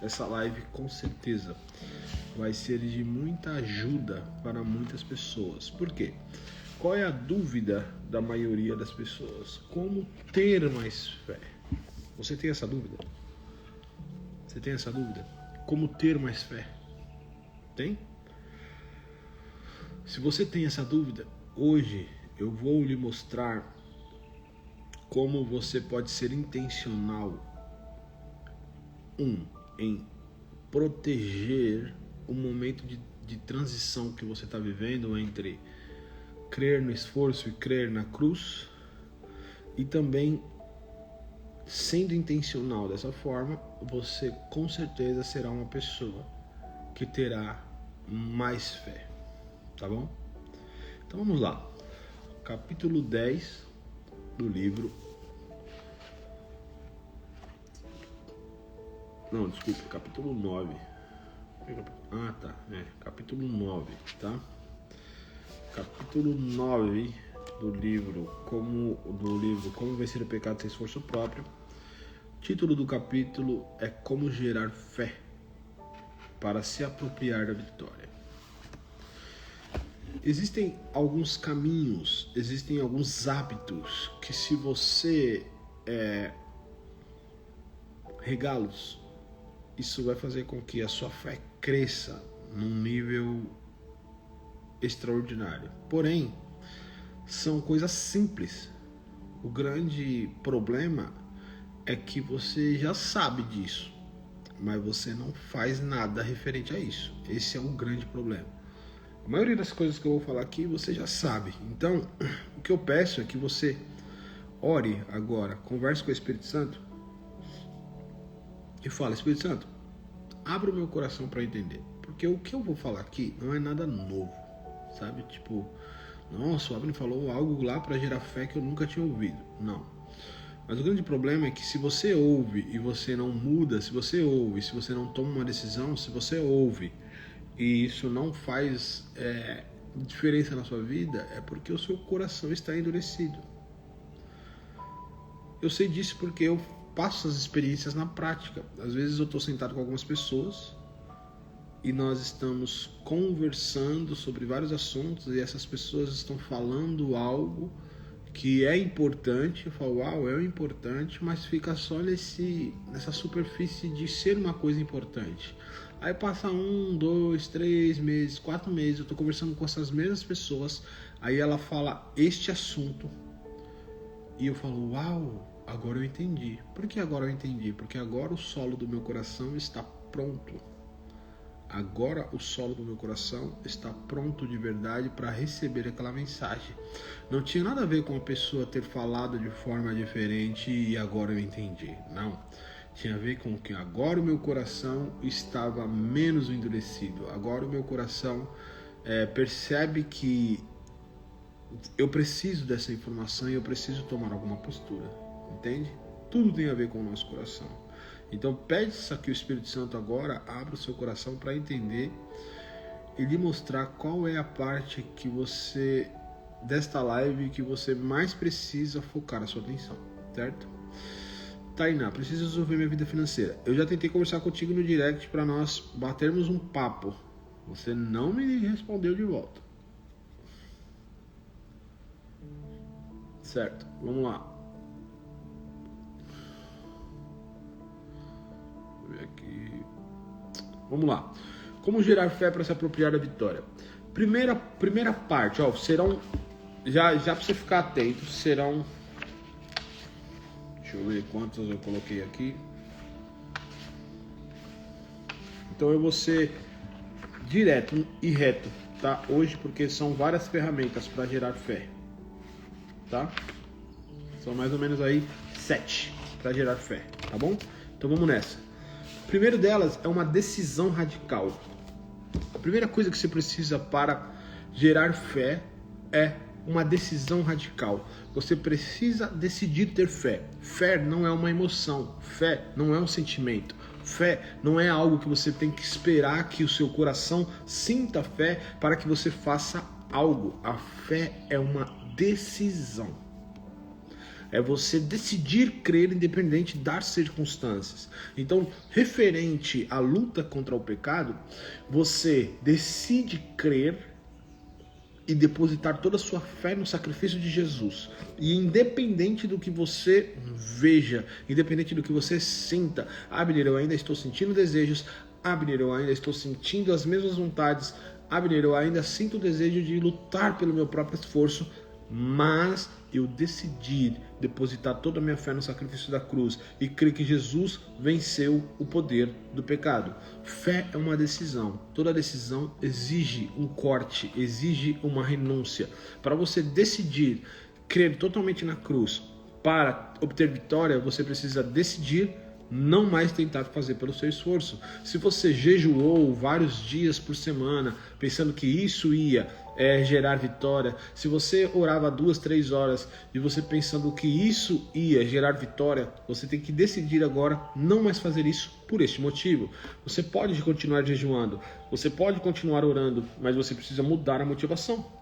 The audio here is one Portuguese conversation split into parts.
essa live com certeza vai ser de muita ajuda para muitas pessoas. Por quê? Qual é a dúvida da maioria das pessoas? Como ter mais fé? Você tem essa dúvida? Você tem essa dúvida? Como ter mais fé? Tem? Se você tem essa dúvida, hoje eu vou lhe mostrar como você pode ser intencional em proteger o momento de transição que você está vivendo entre crer no esforço e crer na cruz, e também sendo intencional dessa forma, você com certeza será uma pessoa que terá mais fé, tá bom? Então vamos lá, capítulo 10 do livro, não, desculpa, capítulo 9, capítulo 9, tá? Capítulo 9 do livro Como Vencer o Pecado Sem Esforço Próprio. O título do capítulo é Como Gerar Fé para se apropriar da vitória. Existem alguns caminhos, existem alguns hábitos que, se você regá-los, isso vai fazer com que a sua fé cresça num nível extraordinário. Porém, são coisas simples. O grande problema é que você já sabe disso, mas você não faz nada referente a isso. Esse é o grande problema. A maioria das coisas que eu vou falar aqui você já sabe. Então, o que eu peço é que você ore agora, converse com o Espírito Santo e fale: Espírito Santo, abra o meu coração para entender. Porque o que eu vou falar aqui não é nada novo, sabe? Tipo, nossa, o Abner falou algo lá para gerar fé que eu nunca tinha ouvido. Não. Mas o grande problema é que se você ouve e você não muda, se você ouve, se você não toma uma decisão, se você ouve e isso não faz diferença na sua vida, é porque o seu coração está endurecido. Eu sei disso porque eu passo as experiências na prática. Às vezes eu estou sentado com algumas pessoas e nós estamos conversando sobre vários assuntos e essas pessoas estão falando algo que é importante. Eu falo, uau, é importante, mas fica só nessa superfície de ser uma coisa importante. Aí passa 1, 2, 3 meses, 4 meses, eu estou conversando com essas mesmas pessoas, aí ela fala este assunto e eu falo, uau, agora eu entendi. Por que agora eu entendi? Porque agora o solo do meu coração está pronto. Agora o solo do meu coração está pronto de verdade para receber aquela mensagem. Não tinha nada a ver com a pessoa ter falado de forma diferente e agora eu entendi. Não. Tinha a ver com que agora o meu coração estava menos endurecido. Agora o meu coração percebe que eu preciso dessa informação e eu preciso tomar alguma postura. Entende? Tudo tem a ver com o nosso coração. Então peça que o Espírito Santo agora abra o seu coração para entender e lhe mostrar qual é a parte que você, desta live, que você mais precisa focar a sua atenção, certo? Tainá, preciso resolver minha vida financeira. Eu já tentei conversar contigo no direct para nós batermos um papo. Você não me respondeu de volta. Certo, vamos lá. Aqui. Vamos lá. Como gerar fé para se apropriar da vitória? Primeira parte, ó, serão já para você ficar atento, serão, deixa eu ver quantas eu coloquei aqui. Então eu vou ser direto e reto, tá? Hoje, porque são várias ferramentas para gerar fé, tá? São mais ou menos aí 7 para gerar fé, tá bom? Então vamos nessa. O primeiro delas é uma decisão radical. A primeira coisa que você precisa para gerar fé é uma decisão radical. Você precisa decidir ter fé. Fé não é uma emoção. Fé não é um sentimento. Fé não é algo que você tem que esperar que o seu coração sinta fé para que você faça algo. A fé é uma decisão. É você decidir crer independente das circunstâncias. Então, referente à luta contra o pecado, você decide crer e depositar toda a sua fé no sacrifício de Jesus. E independente do que você veja, independente do que você sinta, Abner, eu ainda estou sentindo desejos, Abner, eu ainda estou sentindo as mesmas vontades, Abner, eu ainda sinto o desejo de lutar pelo meu próprio esforço, mas eu decidi depositar toda a minha fé no sacrifício da cruz e crer que Jesus venceu o poder do pecado. Fé é uma decisão. Toda decisão exige um corte, exige uma renúncia. Para você decidir crer totalmente na cruz para obter vitória, você precisa decidir não mais tentar fazer pelo seu esforço. Se você jejuou vários dias por semana, pensando que isso ia gerar vitória, se você orava 2, 3 horas e você pensando que isso ia gerar vitória, você tem que decidir agora não mais fazer isso por este motivo. Você pode continuar jejuando, você pode continuar orando, mas você precisa mudar a motivação.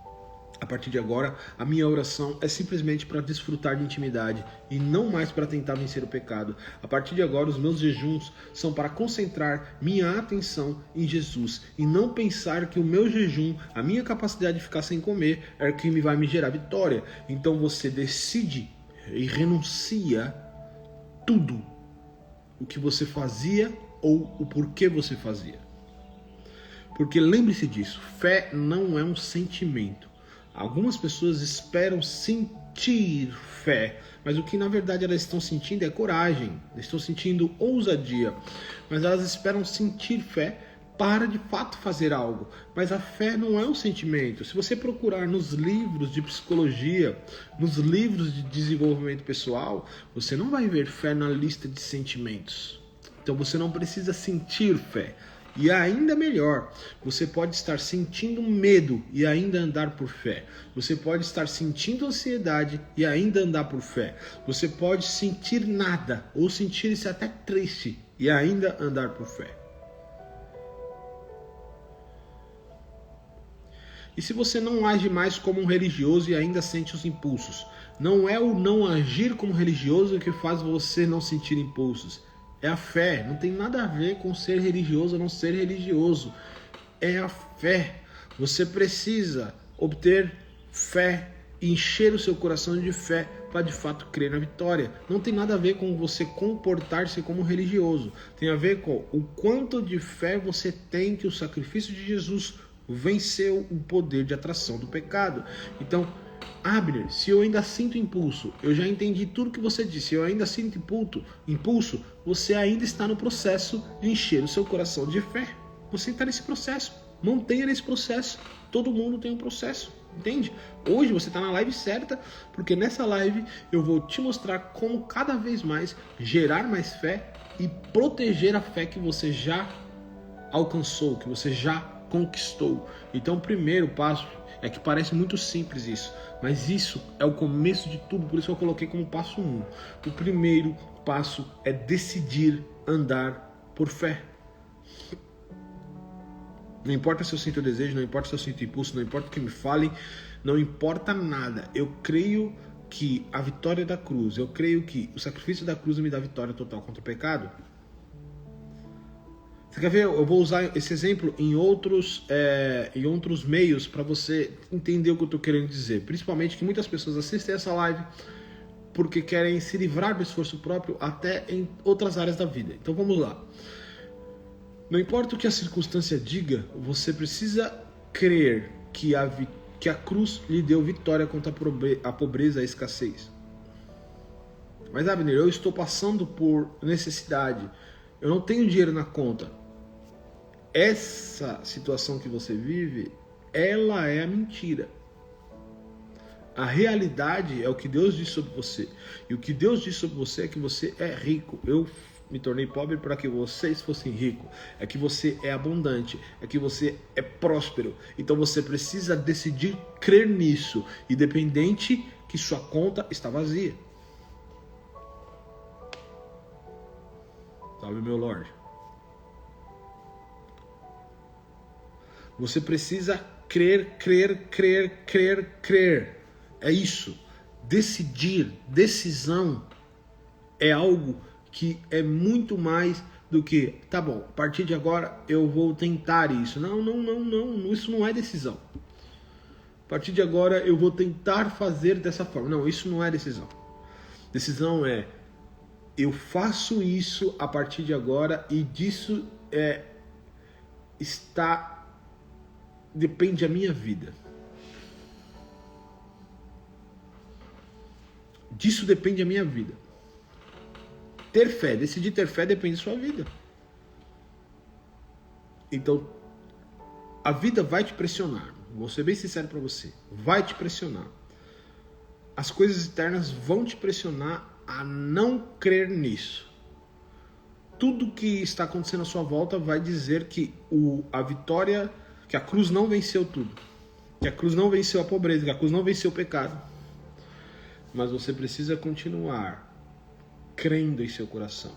A partir de agora, a minha oração é simplesmente para desfrutar de intimidade e não mais para tentar vencer o pecado. A partir de agora, os meus jejuns são para concentrar minha atenção em Jesus e não pensar que o meu jejum, a minha capacidade de ficar sem comer, é o que vai me gerar vitória. Então você decide e renuncia tudo o que você fazia ou o porquê você fazia. Porque lembre-se disso, fé não é um sentimento. Algumas pessoas esperam sentir fé, mas o que na verdade elas estão sentindo é coragem, estão sentindo ousadia, mas elas esperam sentir fé para de fato fazer algo. Mas a fé não é um sentimento. Se você procurar nos livros de psicologia, nos livros de desenvolvimento pessoal, você não vai ver fé na lista de sentimentos. Então você não precisa sentir fé. E ainda melhor, você pode estar sentindo medo e ainda andar por fé. Você pode estar sentindo ansiedade e ainda andar por fé. Você pode sentir nada ou sentir-se até triste e ainda andar por fé. E se você não age mais como um religioso e ainda sente os impulsos? Não é o não agir como religioso que faz você não sentir impulsos. É a fé, não tem nada a ver com ser religioso ou não ser religioso. É a fé. Você precisa obter fé, encher o seu coração de fé para de fato crer na vitória. Não tem nada a ver com você comportar-se como religioso. Tem a ver com o quanto de fé você tem que o sacrifício de Jesus venceu o poder de atração do pecado. Então, Abner, se eu ainda sinto impulso, eu já entendi tudo que você disse, eu ainda sinto impulso, você ainda está no processo de encher o seu coração de fé. Você está nesse processo, mantenha nesse processo, todo mundo tem um processo, entende? Hoje você está na live certa, porque nessa live eu vou te mostrar como cada vez mais gerar mais fé e proteger a fé que você já alcançou, que você já conquistou. Então o primeiro passo é que parece muito simples isso, mas isso é o começo de tudo, por isso eu coloquei como passo 1. O primeiro passo é decidir andar por fé. Não importa se eu sinto desejo, não importa se eu sinto impulso, não importa o que me falem, não importa nada. Eu creio que a vitória da cruz, eu creio que o sacrifício da cruz me dá vitória total contra o pecado. Você quer ver? Eu vou usar esse exemplo em outros meios para você entender o que eu estou querendo dizer. Principalmente que muitas pessoas assistem essa live porque querem se livrar do esforço próprio até em outras áreas da vida. Então vamos lá. Não importa o que a circunstância diga, você precisa crer que a cruz lhe deu vitória contra a pobreza e a escassez. Mas Abner, eu estou passando por necessidade. Eu não tenho dinheiro na conta. Essa situação que você vive, ela é a mentira. A realidade é o que Deus diz sobre você. E o que Deus diz sobre você é que você é rico. Eu me tornei pobre para que vocês fossem ricos. É que você é abundante. É que você é próspero. Então você precisa decidir crer nisso, independente que sua conta está vazia. Salve, meu Lorde. Você precisa crer. É isso. Decidir, decisão é algo que é muito mais do que, tá bom, a partir de agora eu vou tentar isso. Não, isso não é decisão. A partir de agora eu vou tentar fazer dessa forma. Não, isso não é decisão. Decisão é, eu faço isso a partir de agora e disso depende a minha vida. Disso depende a minha vida. Ter fé, decidir ter fé depende da sua vida. Então, a vida vai te pressionar. Vou ser bem sincero para você. Vai te pressionar. As coisas externas vão te pressionar a não crer nisso. Tudo que está acontecendo à sua volta vai dizer que a vitória, que a cruz não venceu tudo. Que a cruz não venceu a pobreza, que a cruz não venceu o pecado. Mas você precisa continuar crendo em seu coração.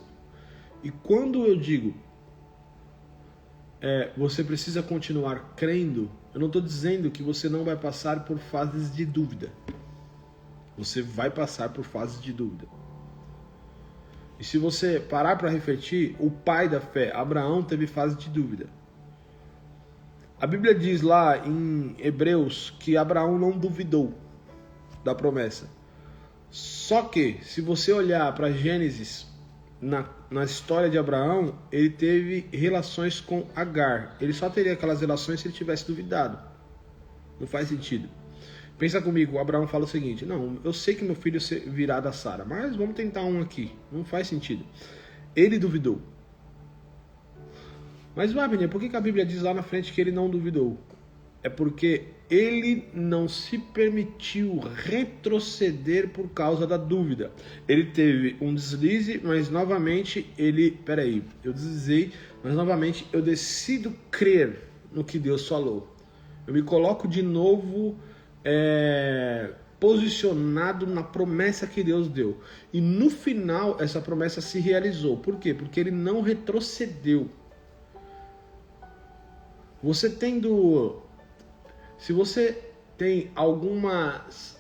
E quando eu digo você precisa continuar crendo, eu não estou dizendo que você não vai passar por fases de dúvida. Você vai passar por fases de dúvida. E se você parar para refletir, o pai da fé, Abraão, teve fase de dúvida. A Bíblia diz lá em Hebreus que Abraão não duvidou da promessa. Só que, se você olhar para Gênesis, na história de Abraão, ele teve relações com Agar. Ele só teria aquelas relações se ele tivesse duvidado. Não faz sentido. Pensa comigo, Abraão fala o seguinte: não, eu sei que meu filho virá da Sara, mas vamos tentar um aqui. Não faz sentido. Ele duvidou. Mas, Wagner, por que a Bíblia diz lá na frente que ele não duvidou? É porque ele não se permitiu retroceder por causa da dúvida. Ele teve um deslize, mas novamente eu deslizei, mas novamente eu decido crer no que Deus falou. Eu me coloco de novo posicionado na promessa que Deus deu. E no final essa promessa se realizou. Por quê? Porque ele não retrocedeu. Se você tem alguns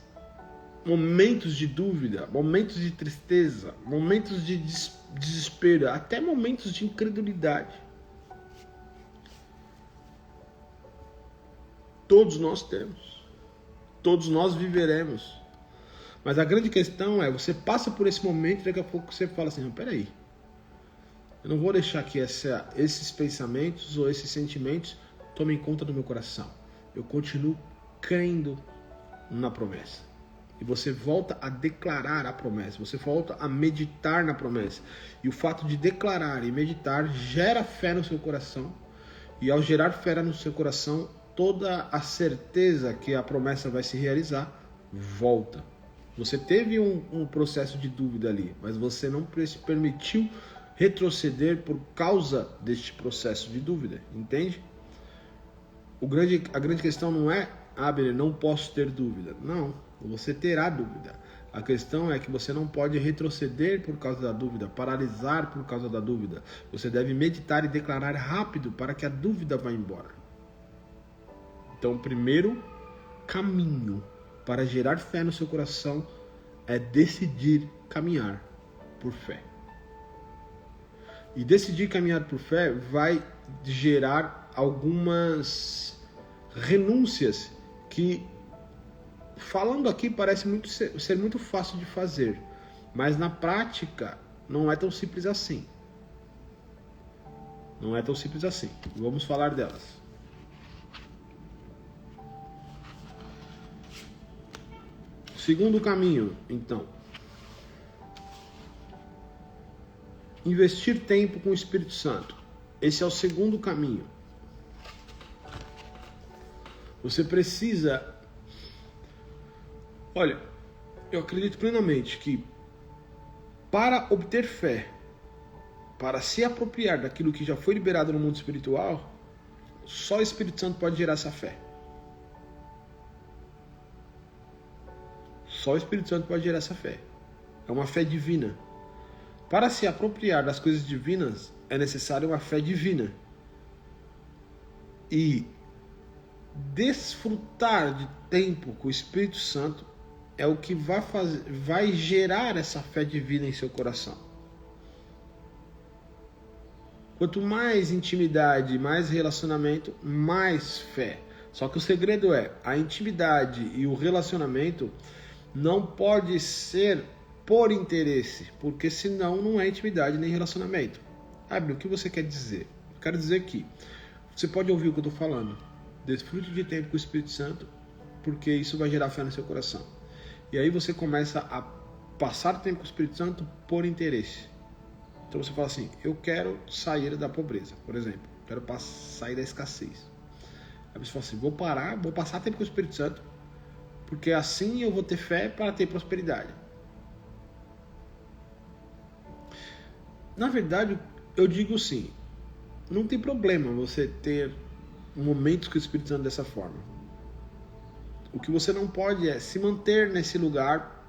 momentos de dúvida, momentos de tristeza, momentos de desespero, até momentos de incredulidade, todos nós temos, todos nós viveremos. Mas a grande questão é, você passa por esse momento e daqui a pouco você fala assim: não, peraí, eu não vou deixar que esses pensamentos ou esses sentimentos tomem conta do meu coração. Eu continuo crendo na promessa. E você volta a declarar a promessa. Você volta a meditar na promessa. E o fato de declarar e meditar gera fé no seu coração. E ao gerar fé no seu coração, toda a certeza que a promessa vai se realizar volta. Você teve um processo de dúvida ali, mas você não se permitiu retroceder por causa deste processo de dúvida. Entende? A grande questão não é, Abner, não posso ter dúvida. Não, você terá dúvida. A questão é que você não pode retroceder por causa da dúvida, paralisar por causa da dúvida. Você deve meditar e declarar rápido para que a dúvida vá embora. Então, o primeiro caminho para gerar fé no seu coração é decidir caminhar por fé. E decidir caminhar por fé vai gerar algumas renúncias que, falando aqui, parece ser muito fácil de fazer, mas na prática não é tão simples assim. Não é tão simples assim. Vamos falar delas. Segundo caminho, então, investir tempo com o Espírito Santo. Esse é o segundo caminho. Você precisa... Olha, eu acredito plenamente que para obter fé, para se apropriar daquilo que já foi liberado no mundo espiritual, só o Espírito Santo pode gerar essa fé. Só o Espírito Santo pode gerar essa fé. É uma fé divina. Para se apropriar das coisas divinas, é necessário uma fé divina. E desfrutar de tempo com o Espírito Santo é o que vai gerar essa fé divina em seu coração. Quanto mais intimidade, mais relacionamento, mais fé. Só que o segredo é, a intimidade e o relacionamento não pode ser por interesse, porque senão não é intimidade nem relacionamento. Abner, o que você quer dizer? Eu quero dizer que você pode ouvir o que eu estou falando. Desfrute de tempo com o Espírito Santo, porque isso vai gerar fé no seu coração. E aí você começa a passar tempo com o Espírito Santo por interesse. Então você fala assim, eu quero sair da pobreza, por exemplo. Quero sair da escassez. Aí você fala assim, vou passar tempo com o Espírito Santo, porque assim eu vou ter fé para ter prosperidade. Na verdade, eu digo sim, não tem problema você ter momentos com o Espírito Santo dessa forma. O que você não pode é se manter nesse lugar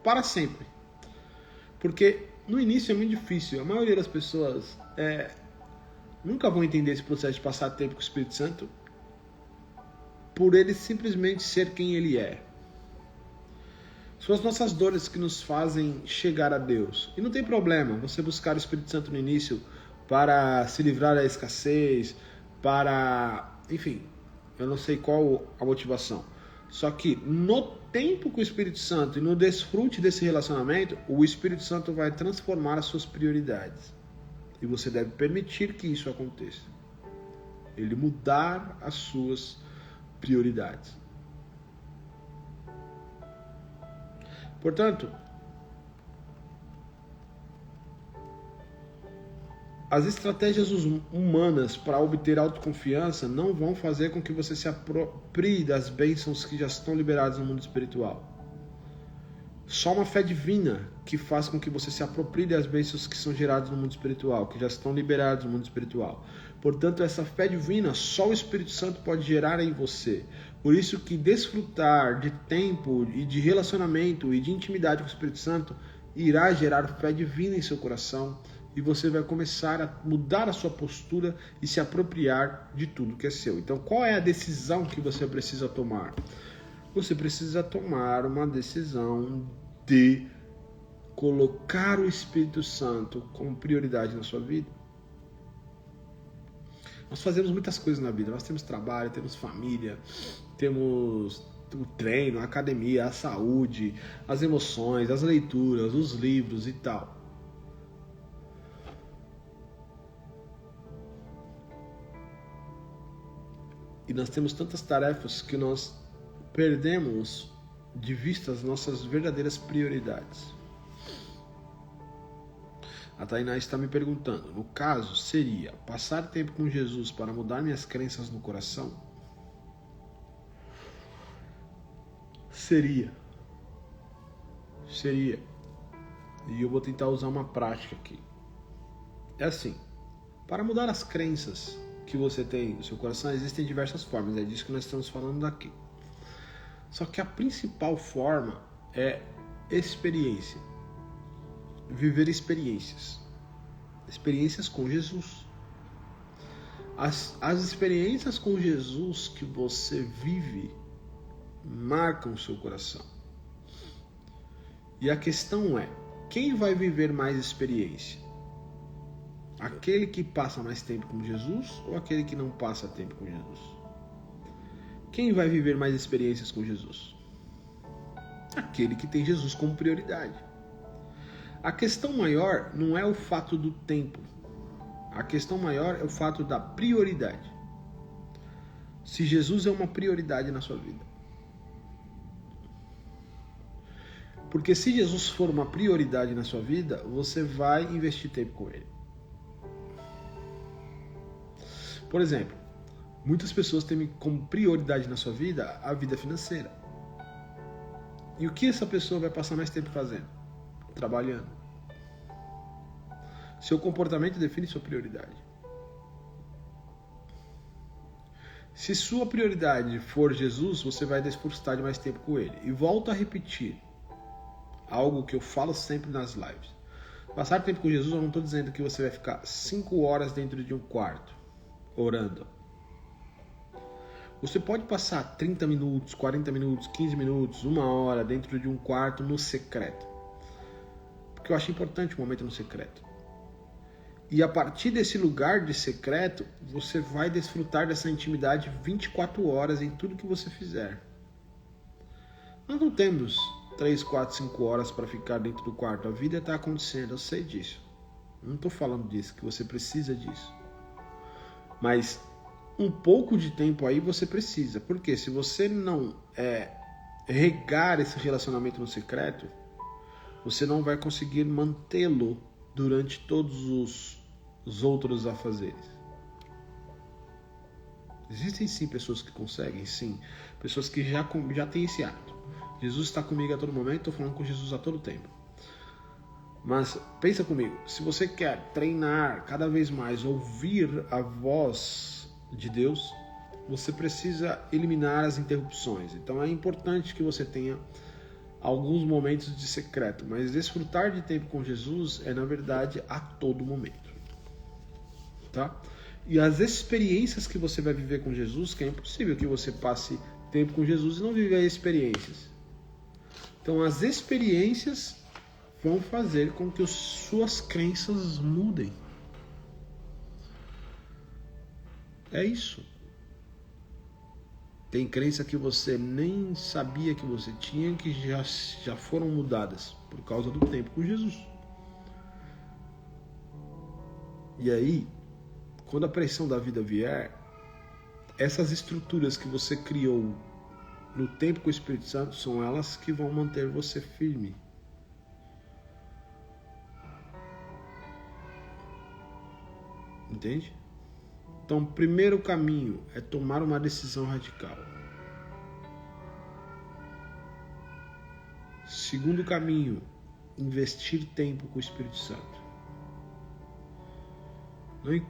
para sempre. Porque no início é muito difícil. A maioria das pessoas nunca vão entender esse processo de passar tempo com o Espírito Santo por ele simplesmente ser quem ele é. São as nossas dores que nos fazem chegar a Deus. E não tem problema você buscar o Espírito Santo no início para se livrar da escassez, enfim, eu não sei qual a motivação. Só que no tempo com o Espírito Santo e no desfrute desse relacionamento, o Espírito Santo vai transformar as suas prioridades. E você deve permitir que isso aconteça. Ele mudar as suas prioridades. Portanto, as estratégias humanas para obter autoconfiança não vão fazer com que você se aproprie das bênçãos que já estão liberadas no mundo espiritual. Só uma fé divina que faz com que você se aproprie das bênçãos que são geradas no mundo espiritual, que já estão liberadas no mundo espiritual. Portanto, essa fé divina só o Espírito Santo pode gerar em você. Por isso que desfrutar de tempo e de relacionamento e de intimidade com o Espírito Santo irá gerar fé divina em seu coração e você vai começar a mudar a sua postura e se apropriar de tudo que é seu. Então, qual é a decisão que você precisa tomar? Você precisa tomar uma decisão de colocar o Espírito Santo como prioridade na sua vida. Nós fazemos muitas coisas na vida. Nós temos trabalho, temos família, temos o treino, a academia, a saúde, as emoções, as leituras, os livros e tal. E nós temos tantas tarefas que nós perdemos de vista as nossas verdadeiras prioridades. A Tainá está me perguntando, no caso, seria passar tempo com Jesus para mudar minhas crenças no coração? Seria. E eu vou tentar usar uma prática aqui. É assim, para mudar as crenças que você tem no seu coração, existem diversas formas, é disso que nós estamos falando daqui. Só que a principal forma é experiência. Viver experiências com Jesus. As experiências com Jesus que você vive marcam o seu coração. E a questão é, quem vai viver mais experiência? Aquele que passa mais tempo com Jesus ou aquele que não passa tempo com Jesus? Quem vai viver mais experiências com Jesus? Aquele que tem Jesus como prioridade. A questão maior não é o fato do tempo. A questão maior é o fato da prioridade. Se Jesus é uma prioridade na sua vida. Porque se Jesus for uma prioridade na sua vida, você vai investir tempo com Ele. Por exemplo, muitas pessoas têm como prioridade na sua vida a vida financeira. E o que essa pessoa vai passar mais tempo fazendo? Trabalhando. Seu comportamento define sua prioridade. Se sua prioridade for Jesus, você vai desfrutar de mais tempo com Ele. E volto a repetir algo que eu falo sempre nas lives. Passar tempo com Jesus, eu não estou dizendo que você vai ficar 5 horas dentro de um quarto orando. Você pode passar 30 minutos, 40 minutos, 15 minutos, 1 hora dentro de um quarto no secreto. Porque eu acho importante o momento no secreto. E a partir desse lugar de secreto, você vai desfrutar dessa intimidade 24 horas em tudo que você fizer. Nós não temos 3, 4, 5 horas para ficar dentro do quarto. A vida está acontecendo, eu sei disso. Não estou falando disso, que você precisa disso. Mas um pouco de tempo aí você precisa. Porque se você não regar esse relacionamento no secreto, você não vai conseguir mantê-lo durante todos os outros afazeres. Existem sim pessoas que conseguem, sim. Pessoas que já têm esse hábito. Jesus está comigo a todo momento, estou falando com Jesus a todo tempo. Mas pensa comigo, se você quer treinar cada vez mais, ouvir a voz de Deus, você precisa eliminar as interrupções. Então é importante que você tenha alguns momentos de secreto, mas desfrutar de tempo com Jesus é, na verdade, a todo momento. Tá? E as experiências que você vai viver com Jesus, que é impossível que você passe tempo com Jesus e não viva experiências. Então as experiências vão fazer com que suas crenças mudem. É isso. Tem crença que você nem sabia que você tinha, que já foram mudadas por causa do tempo com Jesus. E aí, quando a pressão da vida vier, essas estruturas que você criou no tempo com o Espírito Santo são elas que vão manter você firme. Entende? Então, o primeiro caminho é tomar uma decisão radical. Segundo caminho, investir tempo com o Espírito Santo.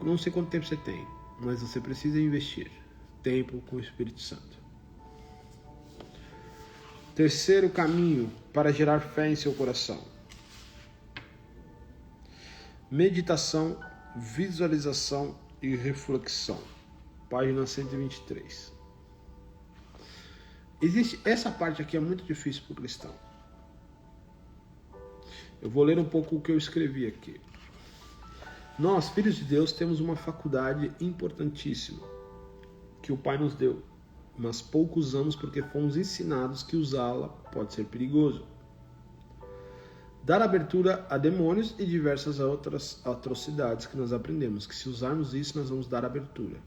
Não sei quanto tempo você tem, mas você precisa investir tempo com o Espírito Santo. Terceiro caminho para gerar fé em seu coração. Meditação, visualização e reflexão. Página 123. Essa parte aqui é muito difícil para o cristão. Eu vou ler um pouco o que eu escrevi aqui. Nós, filhos de Deus, temos uma faculdade importantíssima que o Pai nos deu, mas pouco usamos porque fomos ensinados que usá-la pode ser perigoso. Dar abertura a demônios e diversas outras atrocidades que nós aprendemos, que se usarmos isso nós vamos dar abertura.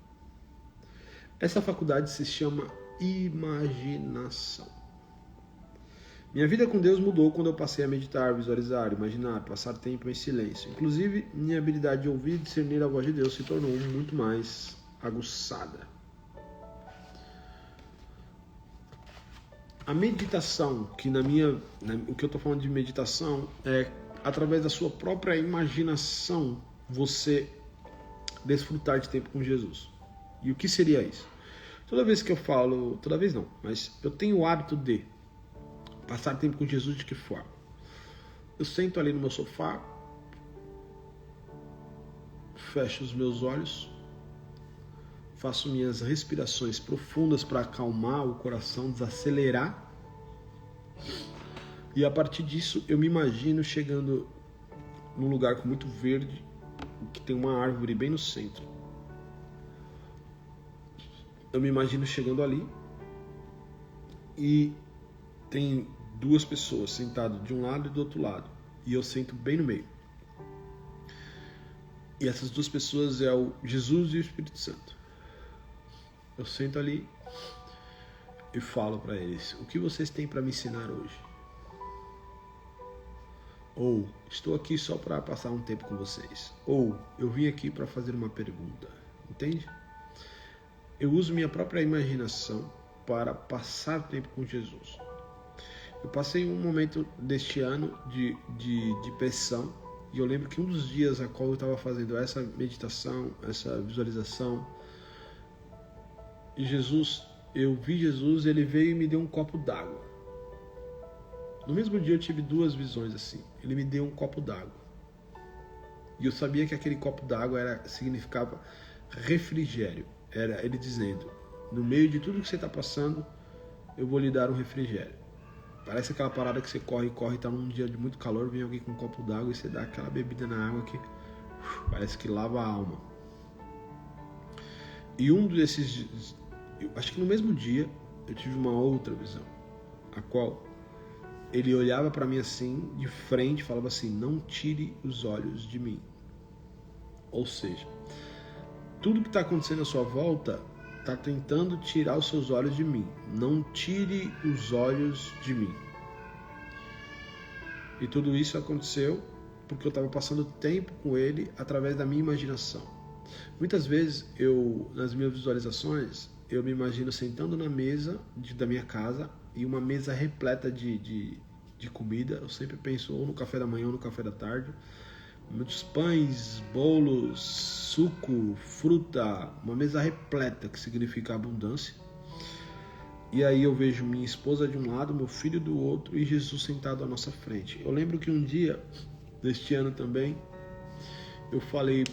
Essa faculdade se chama imaginação. Minha vida com Deus mudou quando eu passei a meditar, visualizar, imaginar, passar tempo em silêncio. Inclusive, minha habilidade de ouvir e discernir a voz de Deus se tornou muito mais aguçada. A meditação, que o que eu estou falando de meditação é através da sua própria imaginação você desfrutar de tempo com Jesus. E o que seria isso? Toda vez que eu falo, toda vez não, mas eu tenho o hábito de passar tempo com Jesus de que forma? Eu sento ali no meu sofá, fecho os meus olhos, faço minhas respirações profundas para acalmar o coração, desacelerar. E a partir disso eu me imagino chegando num lugar com muito verde, que tem uma árvore bem no centro. Eu me imagino chegando ali e tem 2 pessoas sentadas de um lado e do outro lado. E eu sento bem no meio. E essas 2 pessoas é o Jesus e o Espírito Santo. Eu sento ali e falo para eles: o que vocês têm para me ensinar hoje? Ou estou aqui só para passar um tempo com vocês. Ou eu vim aqui para fazer uma pergunta. Entende? Eu uso minha própria imaginação para passar tempo com Jesus. Eu passei um momento deste ano de pressão. E eu lembro que um dos dias a qual eu estava fazendo essa meditação, essa visualização, eu vi Jesus, ele veio e me deu um copo d'água. No mesmo dia eu tive 2 visões assim. Ele me deu um copo d'água. E eu sabia que aquele copo d'água significava refrigério. Era ele dizendo: no meio de tudo que você está passando, eu vou lhe dar um refrigério. Parece aquela parada que você corre, tá num dia de muito calor, vem alguém com um copo d'água e você dá aquela bebida na água que parece que lava a alma. E um desses, acho que no mesmo dia, eu tive uma outra visão, a qual ele olhava para mim assim, de frente, e falava assim: não tire os olhos de mim. Ou seja, tudo que está acontecendo à sua volta está tentando tirar os seus olhos de mim. Não tire os olhos de mim. E tudo isso aconteceu porque eu estava passando tempo com ele através da minha imaginação. Muitas vezes, nas minhas visualizações, eu me imagino sentando na mesa da minha casa e uma mesa repleta de comida. Eu sempre penso ou no café da manhã ou no café da tarde. Muitos pães, bolos, suco, fruta, uma mesa repleta, que significa abundância. E aí eu vejo minha esposa de um lado, meu filho do outro e Jesus sentado à nossa frente. Eu lembro que um dia, neste ano também, eu falei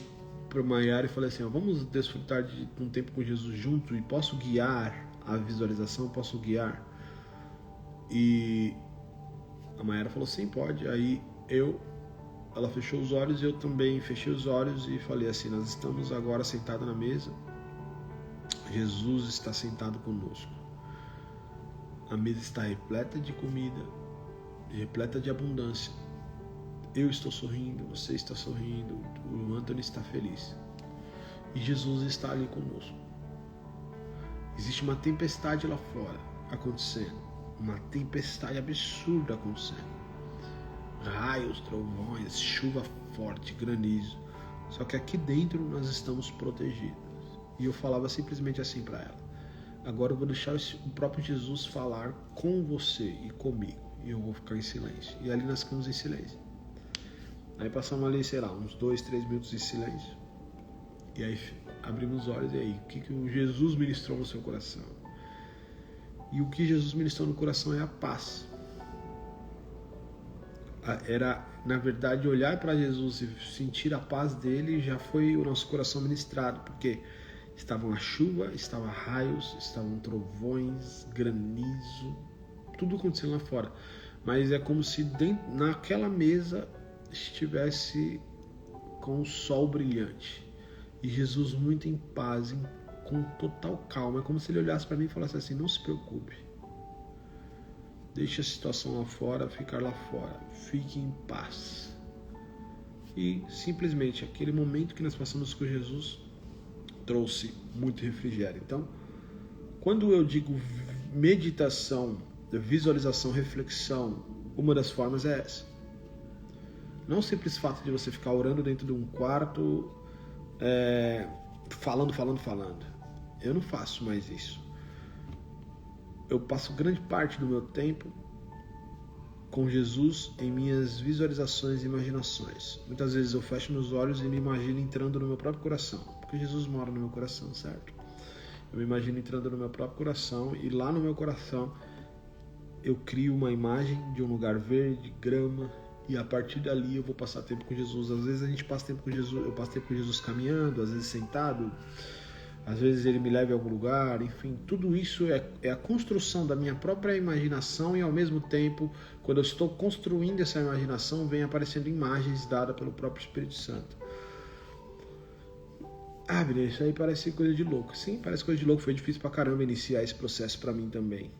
para Maiara e falei assim: vamos desfrutar de um tempo com Jesus junto e posso guiar a visualização, posso guiar? E a Maiara falou: sim, pode. Aí ela fechou os olhos e eu também fechei os olhos e falei assim: nós estamos agora sentados na mesa, Jesus está sentado conosco, a mesa está repleta de comida, repleta de abundância, eu estou sorrindo, você está sorrindo, o Anthony está feliz e Jesus está ali conosco. Existe uma tempestade lá fora acontecendo, uma tempestade absurda acontecendo, raios, trovões, chuva forte, granizo. Só que aqui dentro nós estamos protegidos. E eu falava simplesmente assim para ela: agora eu vou deixar o próprio Jesus falar com você e comigo, e eu vou ficar em silêncio. E ali nós ficamos em silêncio. Aí passamos ali, sei lá, uns 2-3 minutos em silêncio. E aí abrimos os olhos, e aí, o que o Jesus ministrou no seu coração? E o que Jesus ministrou no coração é a paz. Era, na verdade, olhar para Jesus e sentir a paz dele, já foi o nosso coração ministrado, porque estavam a chuva, estavam raios, estavam trovões, granizo, tudo acontecendo lá fora. Mas é como se naquela mesa estivesse com o sol brilhante e Jesus muito em paz, com total calma. É como se ele olhasse para mim e falasse assim: não se preocupe, deixe a situação lá fora ficar lá fora, fique em paz. E simplesmente aquele momento que nós passamos com Jesus trouxe muito refrigério. Então, quando eu digo meditação, visualização, reflexão, uma das formas é essa. Não o simples fato de você ficar orando dentro de um quarto, falando. Eu não faço mais isso. Eu passo grande parte do meu tempo com Jesus em minhas visualizações e imaginações. Muitas vezes eu fecho meus olhos e me imagino entrando no meu próprio coração, porque Jesus mora no meu coração, certo? Eu me imagino entrando no meu próprio coração e lá no meu coração eu crio uma imagem de um lugar verde, grama, e a partir dali eu vou passar tempo com Jesus. Às vezes a gente passa tempo com Jesus, eu passo tempo com Jesus caminhando, às vezes sentado, às vezes ele me leva a algum lugar, enfim, tudo isso é a construção da minha própria imaginação e ao mesmo tempo, quando eu estou construindo essa imaginação, vem aparecendo imagens dadas pelo próprio Espírito Santo. Bíblia, isso aí parece coisa de louco. Sim, parece coisa de louco, foi difícil pra caramba iniciar esse processo pra mim também.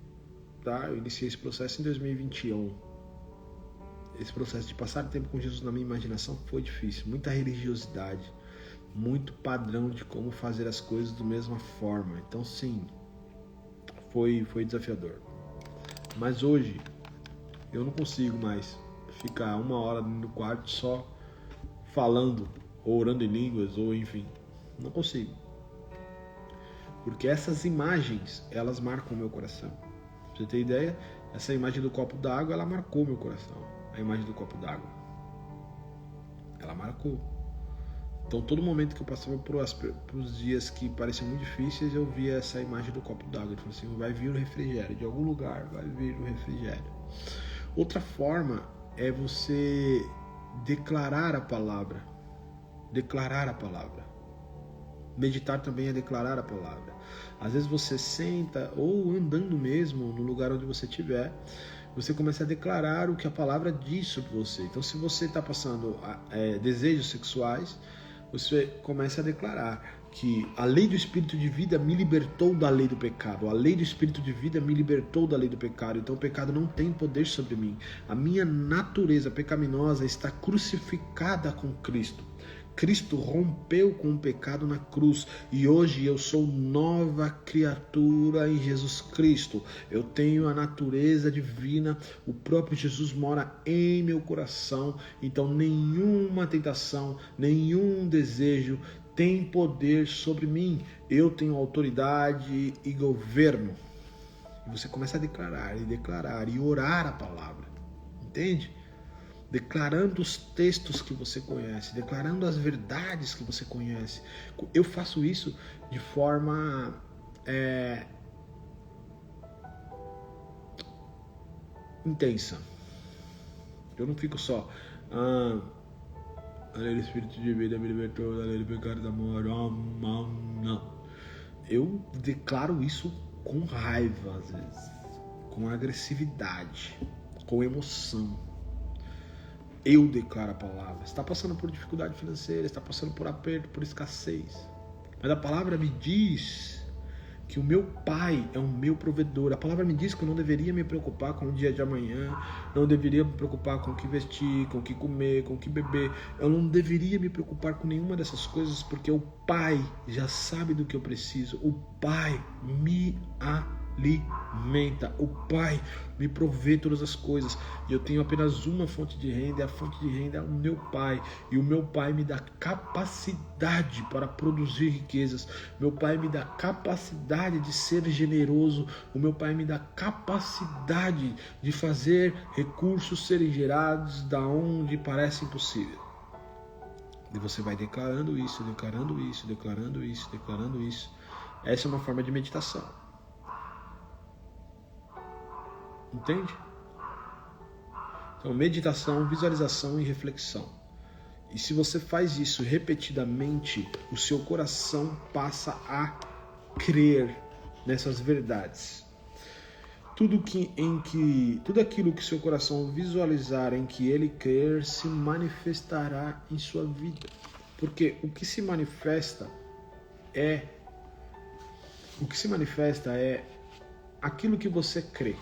Tá? Eu iniciei esse processo em 2021. Esse processo de passar tempo com Jesus na minha imaginação foi difícil, muita religiosidade, muito padrão de como fazer as coisas da mesma forma. Então sim, foi desafiador. Mas hoje eu não consigo mais ficar 1 hora no quarto só falando, ou orando em línguas, ou enfim, não consigo. Porque essas imagens, elas marcam o meu coração. Pra você ter ideia, essa imagem do copo d'água, ela marcou meu coração. A imagem do copo d'água, ela marcou. Então todo momento que eu passava por os dias que pareciam muito difíceis, eu via essa imagem do copo d'água. Eu falei assim: vai vir o refrigério, de algum lugar vai vir o refrigério. Outra forma é você declarar a palavra. Declarar a palavra. Meditar também é declarar a palavra. Às vezes você senta, ou andando mesmo, no lugar onde você estiver, você começa a declarar o que a palavra diz sobre você. Então, se você está passando desejos sexuais, você começa a declarar que a lei do Espírito de vida me libertou da lei do pecado. A lei do Espírito de vida me libertou da lei do pecado. Então o pecado não tem poder sobre mim. A minha natureza pecaminosa está crucificada com Cristo. Cristo rompeu com o pecado na cruz e hoje eu sou nova criatura em Jesus Cristo. Eu tenho a natureza divina, o próprio Jesus mora em meu coração, então nenhuma tentação, nenhum desejo tem poder sobre mim. Eu tenho autoridade e governo. E você começa a declarar e orar a palavra, entende? Declarando os textos que você conhece, declarando as verdades que você conhece. Eu faço isso de forma intensa. Eu não fico só a lei do Espírito de vida me libertou da lei do pecado e da morte. Não. Eu declaro isso com raiva, às vezes, com agressividade, com emoção. Eu declaro a palavra. Você está passando por dificuldade financeira, está passando por aperto, por escassez. Mas a palavra me diz que o meu Pai é o meu provedor. A palavra me diz que eu não deveria me preocupar com o dia de amanhã, não deveria me preocupar com o que vestir, com o que comer, com o que beber. Eu não deveria me preocupar com nenhuma dessas coisas, porque o Pai já sabe do que eu preciso. O Pai me alimenta. O Pai me provê todas as coisas. E eu tenho apenas uma fonte de renda, e a fonte de renda é o meu Pai. E o meu Pai me dá capacidade para produzir riquezas. Meu Pai me dá capacidade de ser generoso. O meu Pai me dá capacidade de fazer recursos serem gerados da onde parece impossível. E você vai declarando isso, declarando isso, declarando isso, declarando isso. Essa é uma forma de meditação. Entende? Então, meditação, visualização e reflexão. E se você faz isso repetidamente, o seu coração passa a crer nessas verdades. Tudo aquilo que seu coração visualizar em que ele crer se manifestará em sua vida. Porque o que se manifesta é aquilo que você crê.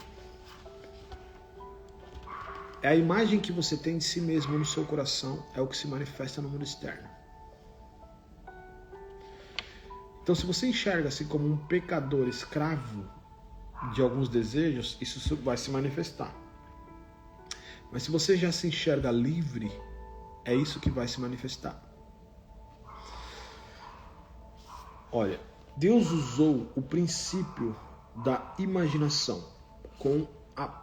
É a imagem que você tem de si mesmo no seu coração, é o que se manifesta no mundo externo. Então, se você enxerga-se como um pecador escravo de alguns desejos, isso vai se manifestar. Mas se você já se enxerga livre, é isso que vai se manifestar. Olha, Deus usou o princípio da imaginação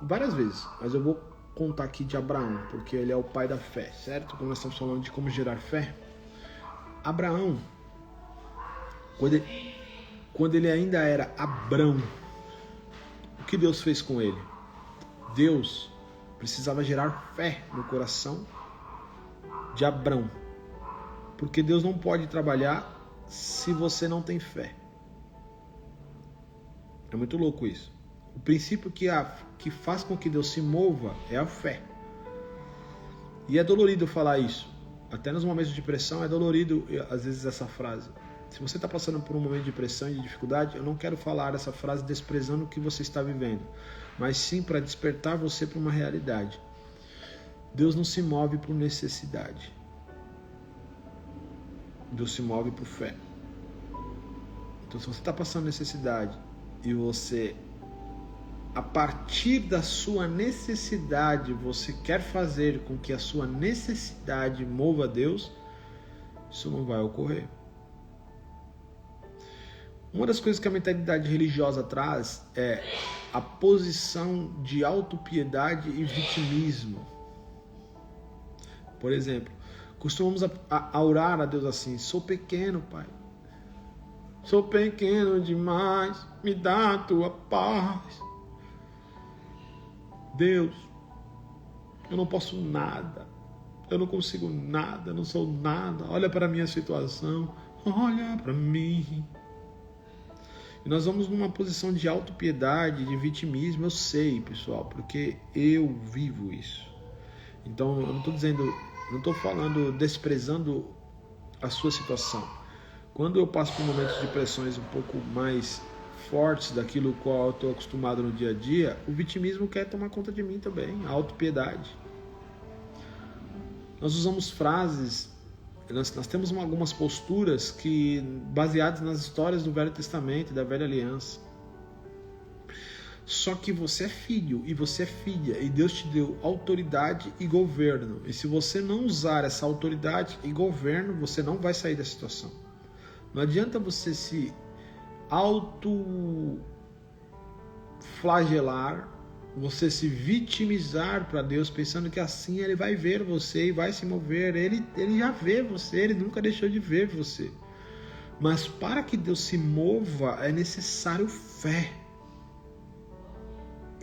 várias vezes, mas eu vou contar aqui de Abraão, porque ele é o pai da fé, certo? Quando nós estamos falando de como gerar fé, Abraão, quando ele ainda era Abrão, o que Deus fez com ele? Deus precisava gerar fé no coração de Abrão, porque Deus não pode trabalhar se você não tem fé. É muito louco isso. O princípio que faz com que Deus se mova é a fé. E é dolorido falar isso. Até nos momentos de pressão é dolorido, às vezes, essa frase. Se você está passando por um momento de pressão e de dificuldade, eu não quero falar essa frase desprezando o que você está vivendo, mas sim para despertar você para uma realidade. Deus não se move por necessidade. Deus se move por fé. Então, se você está passando necessidade e você, a partir da sua necessidade, você quer fazer com que a sua necessidade mova a Deus, isso não vai ocorrer. Uma das coisas que a mentalidade religiosa traz é a posição de autopiedade e vitimismo. Por exemplo, costumamos a orar a Deus assim: sou pequeno, Pai. Sou pequeno demais, me dá a tua paz. Deus, eu não posso nada, eu não consigo nada, eu não sou nada. Olha para a minha situação, olha para mim. E nós vamos numa posição de autopiedade, de vitimismo, eu sei, pessoal, porque eu vivo isso. Então, eu não estou falando desprezando a sua situação. Quando eu passo por momentos de pressões um pouco mais fortes daquilo qual eu estou acostumado no dia a dia, o vitimismo quer tomar conta de mim também, a autopiedade. Nós usamos frases, nós temos algumas posturas que baseadas nas histórias do Velho Testamento e da Velha Aliança. Só que você é filho e você é filha e Deus te deu autoridade e governo. E se você não usar essa autoridade e governo, você não vai sair da situação. Não adianta você se autoflagelar, você se vitimizar para Deus, pensando que assim Ele vai ver você e vai se mover. Ele já vê você, Ele nunca deixou de ver você. Mas para que Deus se mova, é necessário fé.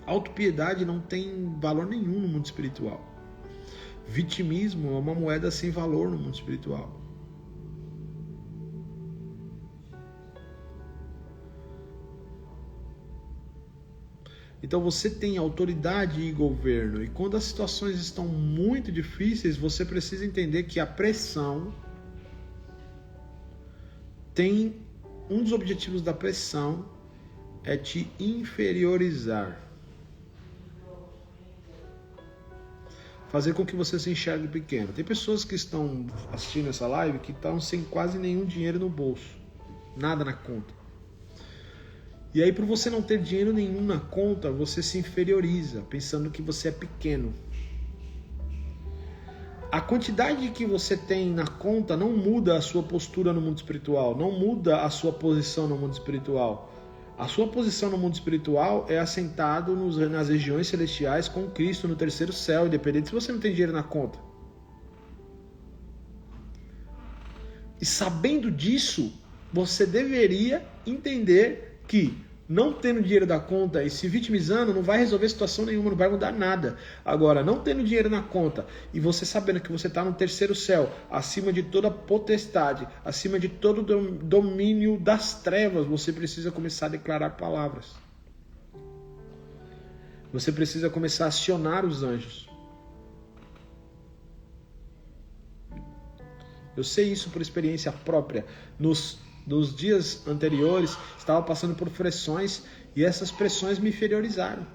Autopiedade não tem valor nenhum no mundo espiritual. Vitimismo é uma moeda sem valor no mundo espiritual. Então você tem autoridade e governo. E quando as situações estão muito difíceis, você precisa entender que a pressão tem... Um dos objetivos da pressão é te inferiorizar. Fazer com que você se enxergue pequeno. Tem pessoas que estão assistindo essa live que estão sem quase nenhum dinheiro no bolso. Nada na conta. E aí, por você não ter dinheiro nenhum na conta, você se inferioriza, pensando que você é pequeno. A quantidade que você tem na conta não muda a sua postura no mundo espiritual, não muda a sua posição no mundo espiritual. A sua posição no mundo espiritual é assentado nas regiões celestiais com Cristo no terceiro céu, independente se você não tem dinheiro na conta. E sabendo disso, você deveria entender que não tendo dinheiro da conta e se vitimizando não vai resolver situação nenhuma, não vai mudar nada. Agora, não tendo dinheiro na conta e você sabendo que você está no terceiro céu, acima de toda potestade, acima de todo domínio das trevas, você precisa começar a declarar palavras. Você precisa começar a acionar os anjos. Eu sei isso por experiência própria. Nos dias anteriores, estava passando por pressões e essas pressões me inferiorizaram.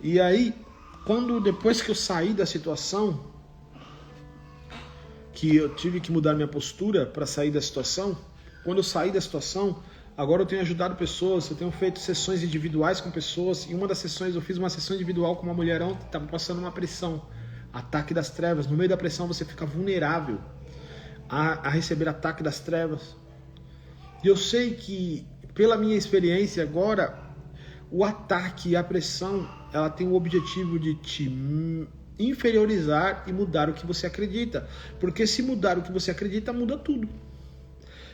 E aí, depois que eu saí da situação, que eu tive que mudar minha postura para sair da situação, quando eu saí da situação, agora eu tenho ajudado pessoas, eu tenho feito sessões individuais com pessoas, e uma das sessões eu fiz uma sessão individual com uma mulherão que estava passando uma pressão, ataque das trevas. No meio da pressão você fica vulnerável a receber ataque das trevas. E eu sei que, pela minha experiência agora, o ataque e a pressão, ela tem o objetivo de te inferiorizar e mudar o que você acredita. Porque se mudar o que você acredita, muda tudo.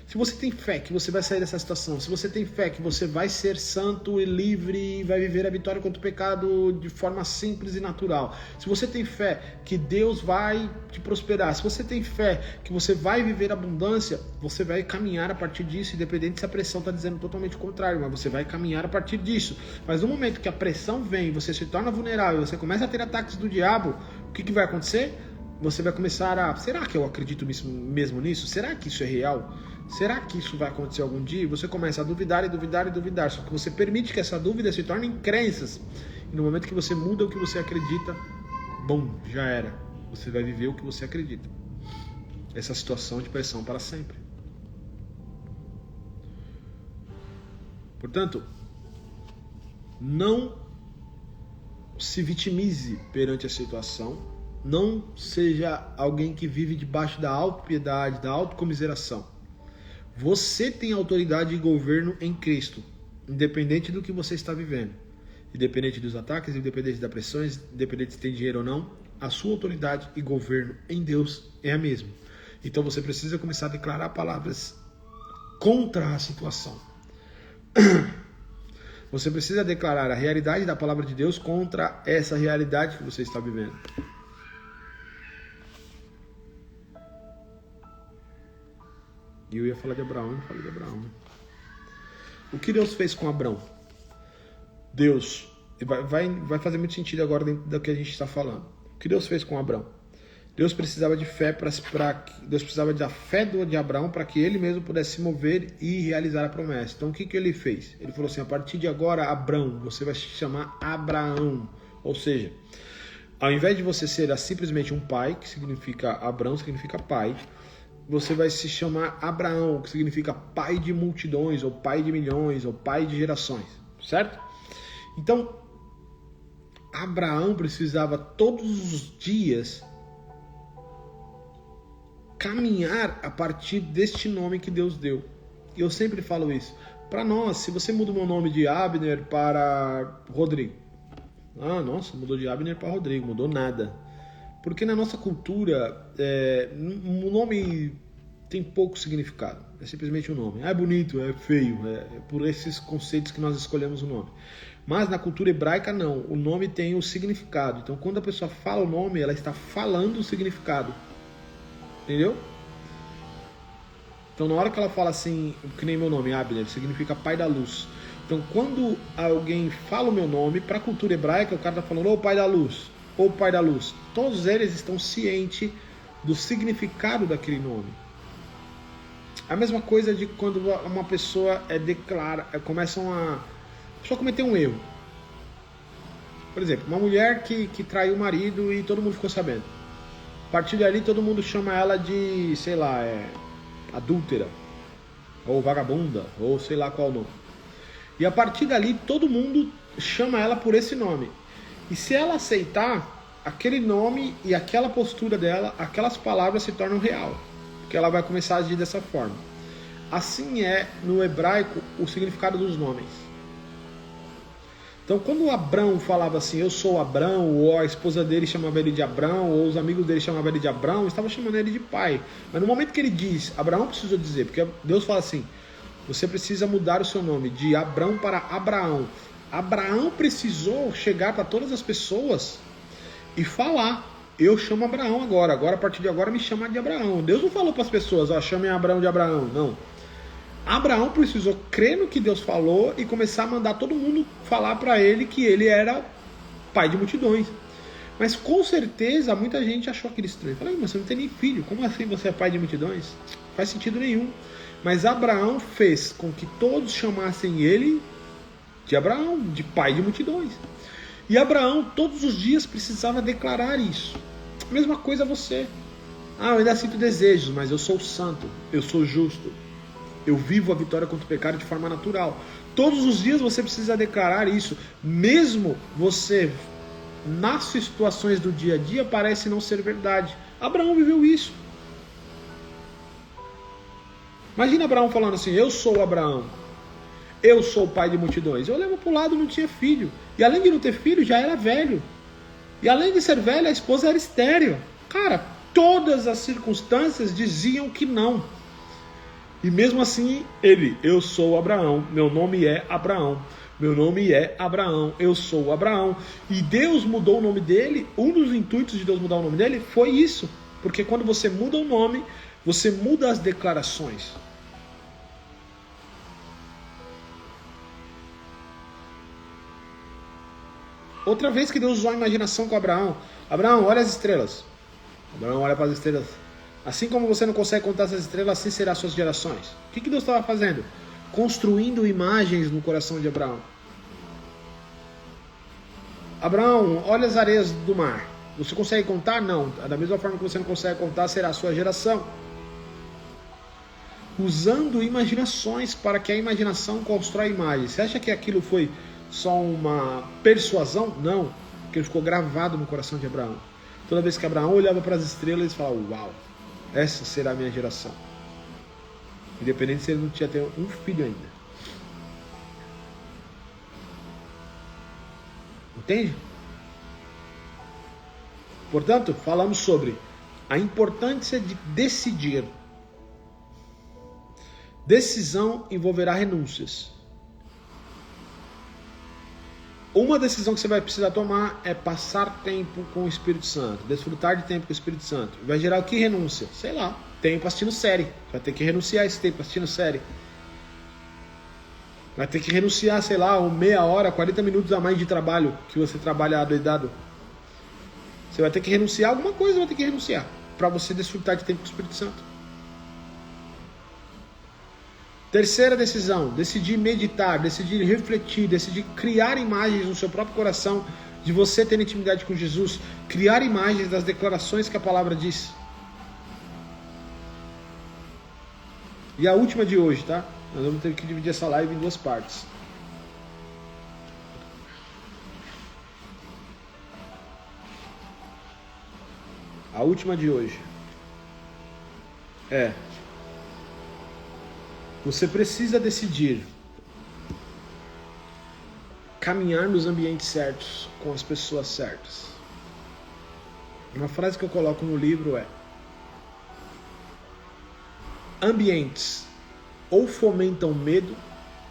Se você tem fé que você vai sair dessa situação, se você tem fé que você vai ser santo e livre e vai viver a vitória contra o pecado de forma simples e natural, se você tem fé que Deus vai te prosperar, se você tem fé que você vai viver abundância, você vai caminhar a partir disso, independente se a pressão está dizendo totalmente o contrário, mas você vai caminhar a partir disso. Mas no momento que a pressão vem, você se torna vulnerável, você começa a ter ataques do diabo, o que vai acontecer? Você vai começar a... Será que eu acredito mesmo nisso? Será que isso é real? Será que isso vai acontecer algum dia? E você começa a duvidar e duvidar e duvidar. Só que você permite que essa dúvida se torne em crenças. E no momento que você muda o que você acredita, bom, já era. Você vai viver o que você acredita. Essa situação de pressão para sempre. Portanto, não se vitimize perante a situação. Não seja alguém que vive debaixo da autopiedade, da autocomiseração. Você tem autoridade e governo em Cristo, independente do que você está vivendo. Independente dos ataques, independente das pressões, independente se tem dinheiro ou não, a sua autoridade e governo em Deus é a mesma. Então você precisa começar a declarar palavras contra a situação. Você precisa declarar a realidade da palavra de Deus contra essa realidade que você está vivendo. E eu ia falar de Abraão, não falei de Abraão, né? O que Deus fez com Abraão? Deus, vai fazer muito sentido agora dentro do que a gente está falando. O que Deus fez com Abraão? Deus precisava de fé Deus precisava da fé de Abraão para que ele mesmo pudesse se mover e realizar a promessa. Então o que ele fez? Ele falou assim: a partir de agora, Abraão, você vai se chamar Abraão. Ou seja, ao invés de você ser simplesmente um pai, que significa Abraão, significa pai, você vai se chamar Abraão, que significa pai de multidões, ou pai de milhões, ou pai de gerações, certo? Então, Abraão precisava todos os dias caminhar a partir deste nome que Deus deu. E eu sempre falo isso. Para nós, se você muda o meu nome de Abner para Rodrigo, nossa, mudou de Abner para Rodrigo, mudou nada. Porque na nossa cultura, o nome tem pouco significado. É simplesmente um nome. É bonito, é feio. É por esses conceitos que nós escolhemos o nome. Mas na cultura hebraica, não. O nome tem o significado. Então, quando a pessoa fala o nome, ela está falando o significado. Entendeu? Então, na hora que ela fala assim, que nem meu nome, Abner, significa pai da luz. Então, quando alguém fala o meu nome, para a cultura hebraica, o cara está falando, ô pai da luz, ou pai da luz. Todos eles estão cientes do significado daquele nome. A mesma coisa de quando uma pessoa começa a cometer um erro. Por exemplo, uma mulher que traiu o marido e todo mundo ficou sabendo. A partir dali todo mundo chama ela de, sei lá, adúltera, ou vagabunda, ou sei lá qual nome. E a partir dali todo mundo chama ela por esse nome. E se ela aceitar, aquele nome e aquela postura dela, aquelas palavras se tornam real. Porque ela vai começar a agir dessa forma. Assim é no hebraico o significado dos nomes. Então, quando Abrão falava assim, eu sou Abrão, ou a esposa dele chamava ele de Abrão, ou os amigos dele chamavam ele de Abrão, estava chamando ele de pai. Mas no momento que ele diz, Abraão precisou dizer, porque Deus fala assim, você precisa mudar o seu nome de Abrão para Abraão. Abraão precisou chegar para todas as pessoas e falar, eu chamo Abraão agora a partir de agora me chama de Abraão. Deus não falou para as pessoas, chamem Abraão de Abraão, não. Abraão precisou crer no que Deus falou e começar a mandar todo mundo falar para ele que ele era pai de multidões. Mas com certeza muita gente achou aquilo estranho. Falei, mas você não tem nem filho, como assim você é pai de multidões? Não faz sentido nenhum. Mas Abraão fez com que todos chamassem ele de Abraão, de pai de multidões. E Abraão todos os dias precisava declarar isso. Mesma coisa você. Eu ainda sinto desejos, mas eu sou santo, eu sou justo. Eu vivo a vitória contra o pecado de forma natural. Todos os dias você precisa declarar isso. Mesmo você, nas situações do dia a dia, parece não ser verdade. Abraão viveu isso. Imagina Abraão falando assim, eu sou Abraão. Eu sou o pai de multidões. Eu olhava para o lado, não tinha filho. E além de não ter filho, já era velho. E além de ser velho, a esposa era estéril. Cara, todas as circunstâncias diziam que não. E mesmo assim, eu sou Abraão, meu nome é Abraão, meu nome é Abraão, eu sou Abraão. E Deus mudou o nome dele, um dos intuitos de Deus mudar o nome dele foi isso. Porque quando você muda o nome, você muda as declarações. Outra vez que Deus usou a imaginação com Abraão, Abraão, olha as estrelas. Abraão olha para as estrelas. Assim como você não consegue contar essas estrelas, assim serão as suas gerações. O que Deus estava fazendo? Construindo imagens no coração de Abraão. Abraão, olha as areias do mar. Você consegue contar? Não. Da mesma forma que você não consegue contar, será a sua geração. Usando imaginações para que a imaginação constrói imagens. Você acha que aquilo foi só uma persuasão? Não. Porque ficou gravado no coração de Abraão. Toda vez que Abraão olhava para as estrelas, ele falava, uau. Essa será a minha geração. Independente se ele não tinha um filho ainda. Entende? Portanto, falamos sobre a importância de decidir. Decisão envolverá renúncias. Uma decisão que você vai precisar tomar é passar tempo com o Espírito Santo, desfrutar de tempo com o Espírito Santo. Vai gerar o que renúncia? Sei lá. tempo assistindo série. Vai ter que renunciar a esse tempo assistindo série. Vai ter que renunciar, sei lá, meia hora, 40 minutos a mais de trabalho que você trabalha adoidado. Você vai ter que renunciar a alguma coisa, vai ter que renunciar para você desfrutar de tempo com o Espírito Santo. Terceira decisão, decidir meditar, decidir refletir, decidir criar imagens no seu próprio coração de você ter intimidade com Jesus, criar imagens das declarações que a palavra diz. E a última de hoje, tá? Nós vamos ter que dividir essa live em duas partes. A última de hoje é: você precisa decidir caminhar nos ambientes certos, com as pessoas certas. Uma frase que eu coloco no livro é: ambientes ou fomentam medo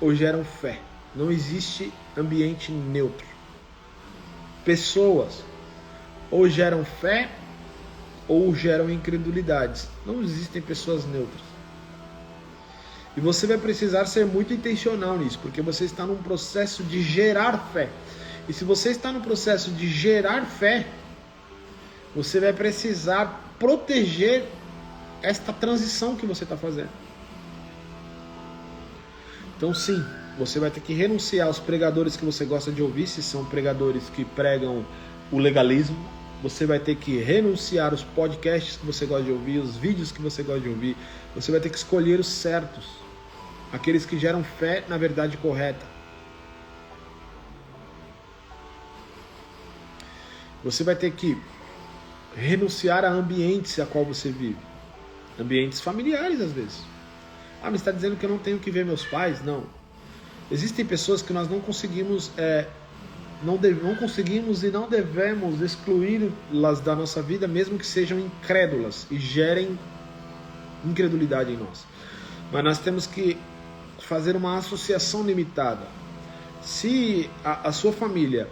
ou geram fé. Não existe ambiente neutro. Pessoas ou geram fé ou geram incredulidades. Não existem pessoas neutras. E você vai precisar ser muito intencional nisso, porque você está num processo de gerar fé. E se você está no processo de gerar fé, você vai precisar proteger esta transição que você está fazendo. Então sim, você vai ter que renunciar aos pregadores que você gosta de ouvir, se são pregadores que pregam o legalismo. Você vai ter que renunciar aos podcasts que você gosta de ouvir, os vídeos que você gosta de ouvir. Você vai ter que escolher os certos, aqueles que geram fé na verdade correta. Você vai ter que renunciar a ambientes a qual você vive. Ambientes familiares às vezes. Ah, mas está dizendo que eu não tenho que ver meus pais? Não. Existem pessoas que nós não conseguimos, não conseguimos e não devemos excluí-las da nossa vida, mesmo que sejam incrédulas e gerem incredulidade em nós. Mas nós temos que fazer uma associação limitada. Se a sua família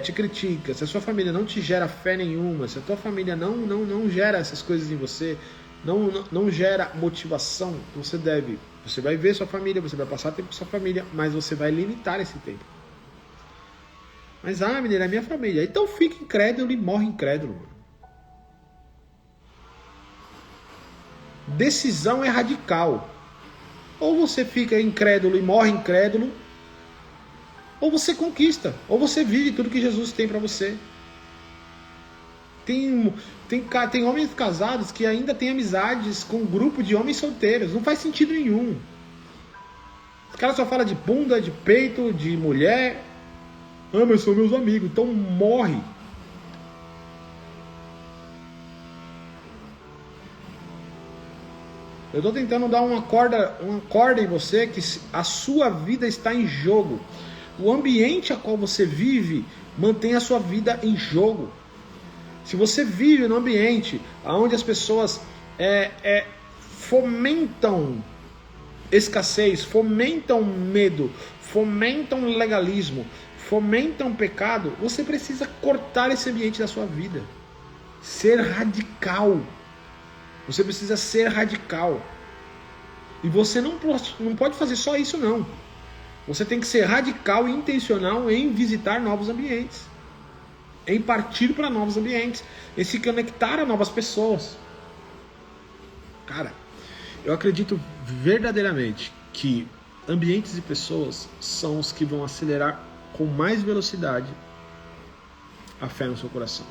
te critica, se a sua família não te gera fé nenhuma, se a tua família não gera essas coisas em você, não gera motivação, você vai ver sua família, você vai passar tempo com sua família, mas você vai limitar esse tempo. Mas, menina, é minha família. Então fica incrédulo e morre incrédulo. Decisão é radical. Ou você fica incrédulo e morre incrédulo, ou você conquista, ou você vive tudo que Jesus tem para você. Tem homens casados que ainda têm amizades com um grupo de homens solteiros. Não faz sentido nenhum. Os caras só falam de bunda, de peito, de mulher. Mas são meus amigos. Então morre. Eu estou tentando dar uma corda em você que a sua vida está em jogo. O ambiente a qual você vive mantém a sua vida em jogo. Se você vive num ambiente onde as pessoas fomentam escassez, fomentam medo, fomentam legalismo, fomentam pecado, você precisa cortar esse ambiente da sua vida. Ser radical. Você precisa ser radical. E você não pode fazer só isso, não. Você tem que ser radical e intencional em visitar novos ambientes, em partir para novos ambientes, em se conectar a novas pessoas. Cara, eu acredito verdadeiramente que ambientes e pessoas são os que vão acelerar com mais velocidade a fé no seu coração.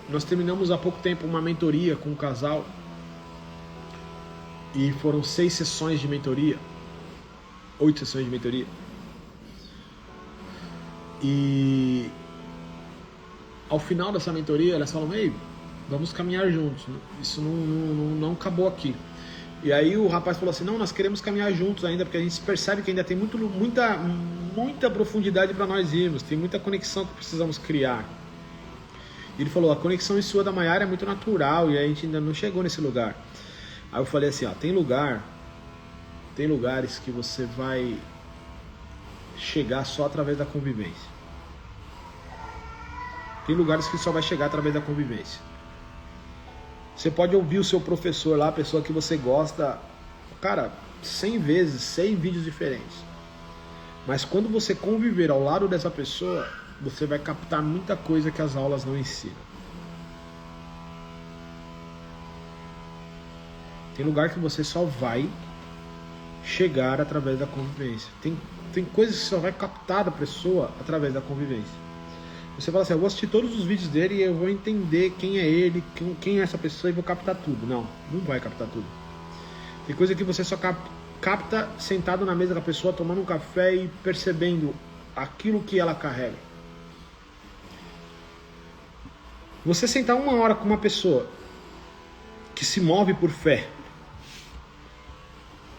Nós terminamos há pouco tempo uma mentoria com um casal e foram 6 sessões de mentoria, 8 sessões de mentoria. E ao final dessa mentoria elas falam: ei, vamos caminhar juntos, isso não acabou aqui. E aí o rapaz falou assim: não, nós queremos caminhar juntos ainda, porque a gente percebe que ainda tem muita profundidade para nós irmos, tem muita conexão que precisamos criar. E ele falou: a conexão em sua da Maiara é muito natural e a gente ainda não chegou nesse lugar. Aí eu falei assim: tem lugares que você vai chegar só através da convivência. Tem lugares que só vai chegar através da convivência. Você pode ouvir o seu professor lá, a pessoa que você gosta, cara, 100 vezes, 100 vídeos diferentes. Mas quando você conviver ao lado dessa pessoa, você vai captar muita coisa que as aulas não ensinam. Tem lugar que você só vai chegar através da convivência. Tem coisas que você só vai captar da pessoa através da convivência. Você fala assim, eu vou assistir todos os vídeos dele e eu vou entender quem é ele, quem é essa pessoa e vou captar tudo. Não vai captar tudo. Tem coisa que você só capta sentado na mesa com a pessoa, tomando um café e percebendo aquilo que ela carrega. Você sentar 1 hora com uma pessoa que se move por fé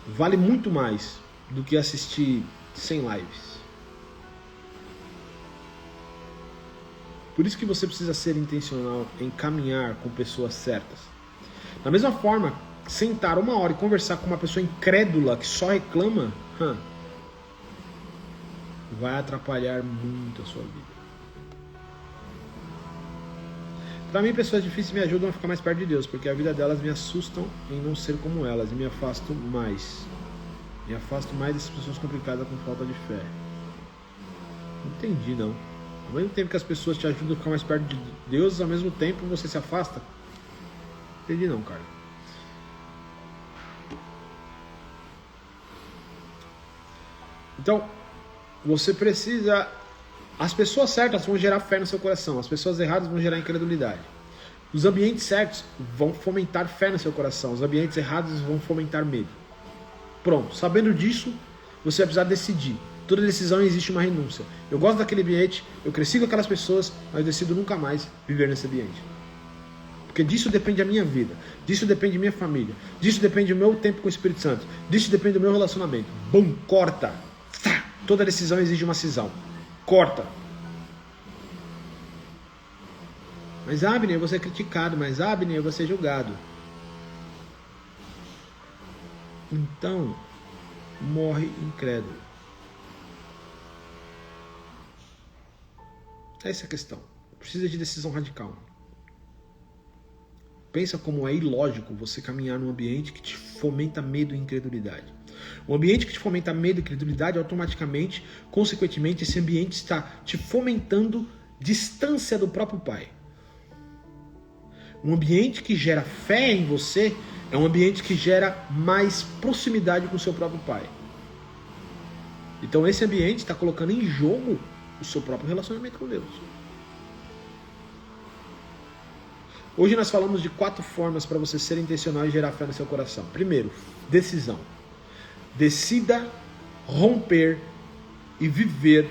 vale muito mais do que assistir 100 lives. Por isso que você precisa ser intencional em caminhar com pessoas certas. Da mesma forma, sentar 1 hora e conversar com uma pessoa incrédula que só reclama, vai atrapalhar muito a sua vida. Para mim, pessoas difíceis me ajudam a ficar mais perto de Deus, porque a vida delas me assustam em não ser como elas e me afasto mais. Me afasto mais dessas pessoas complicadas com falta de fé. Não entendi, não. Ao mesmo tempo que as pessoas te ajudam a ficar mais perto de Deus, ao mesmo tempo você se afasta. Não entendi, não, cara. Então, você precisa... As pessoas certas vão gerar fé no seu coração, as pessoas erradas vão gerar incredulidade. Os ambientes certos vão fomentar fé no seu coração, os ambientes errados vão fomentar medo. Pronto, sabendo disso, você vai precisar decidir. Toda decisão existe uma renúncia. Eu gosto daquele ambiente, eu cresci com aquelas pessoas, mas eu decido nunca mais viver nesse ambiente. Porque disso depende a minha vida, disso depende a minha família, disso depende o meu tempo com o Espírito Santo, disso depende do meu relacionamento. Bum, corta. Toda decisão exige uma cisão. Corta. Mas Abner, eu vou ser criticado. Mas Abner, eu vou ser julgado. Então, morre incrédulo. Essa é a questão. Precisa de decisão radical. Pensa como é ilógico você caminhar num ambiente que te fomenta medo e incredulidade. Um ambiente que te fomenta medo e incredulidade, automaticamente, consequentemente, esse ambiente está te fomentando distância do próprio Pai. Um ambiente que gera fé em você é um ambiente que gera mais proximidade com o seu próprio Pai. Então esse ambiente está colocando em jogo o seu próprio relacionamento com Deus. Hoje nós falamos de 4 formas para você ser intencional e gerar fé no seu coração. Primeiro, decisão. Decida romper e viver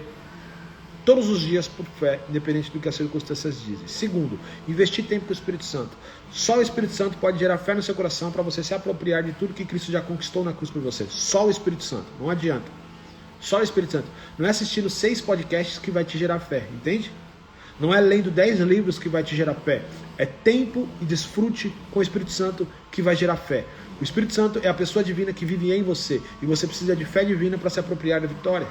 todos os dias por fé, independente do que as circunstâncias dizem. Segundo, investir tempo com o Espírito Santo. Só o Espírito Santo pode gerar fé no seu coração para você se apropriar de tudo que Cristo já conquistou na cruz por você. Só o Espírito Santo, não adianta. Só o Espírito Santo. Não é assistindo 6 podcasts que vai te gerar fé, entende? Não é lendo 10 livros que vai te gerar fé. É tempo e desfrute com o Espírito Santo que vai gerar fé. O Espírito Santo é a pessoa divina que vive em você. E você precisa de fé divina para se apropriar da vitória.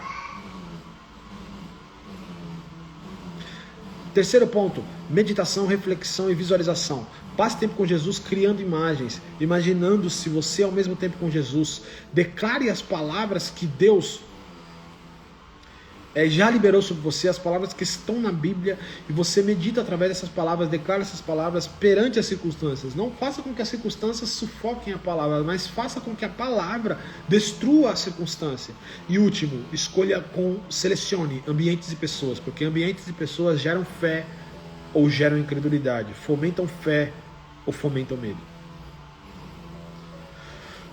Terceiro ponto, meditação, reflexão e visualização. Passe tempo com Jesus criando imagens, imaginando-se você ao mesmo tempo com Jesus. Declare as palavras que Deus já liberou sobre você, as palavras que estão na Bíblia, e você medita através dessas palavras, declara essas palavras perante as circunstâncias. Não faça com que as circunstâncias sufoquem a palavra, mas faça com que a palavra destrua a circunstância. E último, selecione ambientes e pessoas, porque ambientes e pessoas geram fé ou geram incredulidade, fomentam fé ou fomentam medo.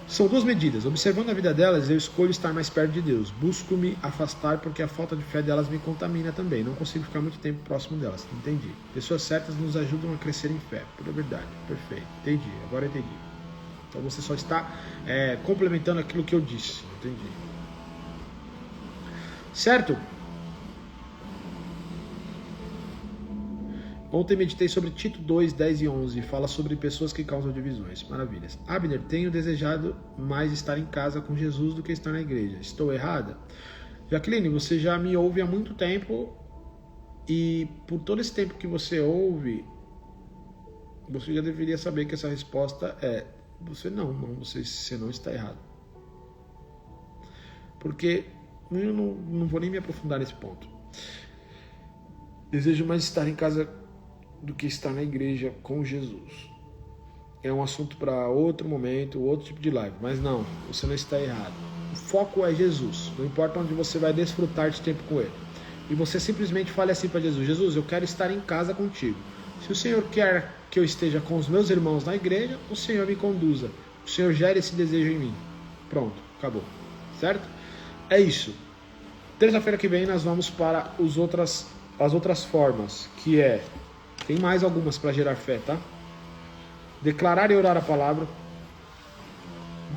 São 2 medidas. Observando a vida delas, eu escolho estar mais perto de Deus. Busco me afastar porque a falta de fé delas me contamina também. Não consigo ficar muito tempo próximo delas. Entendi. Pessoas certas nos ajudam a crescer em fé. Pura verdade. Perfeito. Entendi. Agora entendi. Então você só está complementando aquilo que eu disse. Entendi. Certo? Ontem meditei sobre Tito 2, 10 e 11. Fala sobre pessoas que causam divisões. Maravilhas. Abner, tenho desejado mais estar em casa com Jesus do que estar na igreja. Estou errada? Jaqueline, você já me ouve há muito tempo. E por todo esse tempo que você ouve, você já deveria saber que essa resposta é: você não está errado. Porque eu não vou nem me aprofundar nesse ponto. Desejo mais estar em casa do que estar na igreja com Jesus. É um assunto para outro momento, outro tipo de live. Mas não, você não está errado. O foco é Jesus. Não importa onde você vai desfrutar de tempo com Ele. E você simplesmente fale assim para Jesus: Jesus, eu quero estar em casa contigo. Se o Senhor quer que eu esteja com os meus irmãos na igreja, o Senhor me conduza. O Senhor gere esse desejo em mim. Pronto, acabou. Certo? É isso. Terça-feira que vem nós vamos para as outras formas, que é... Tem mais algumas para gerar fé, tá? Declarar e orar a palavra,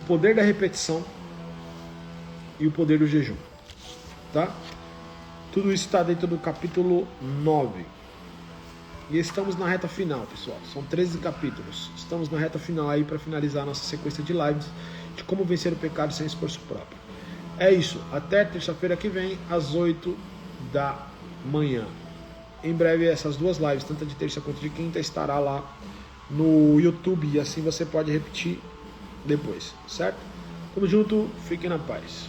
o poder da repetição e o poder do jejum, tá? Tudo isso está dentro do capítulo 9. E estamos na reta final, pessoal. São 13 capítulos. Estamos na reta final aí para finalizar a nossa sequência de lives de como vencer o pecado sem esforço próprio. É isso. Até terça-feira que vem, às 8 da manhã. Em breve essas duas lives, tanto de terça quanto de quinta, estará lá no YouTube. E assim você pode repetir depois, certo? Tamo junto, fiquem na paz.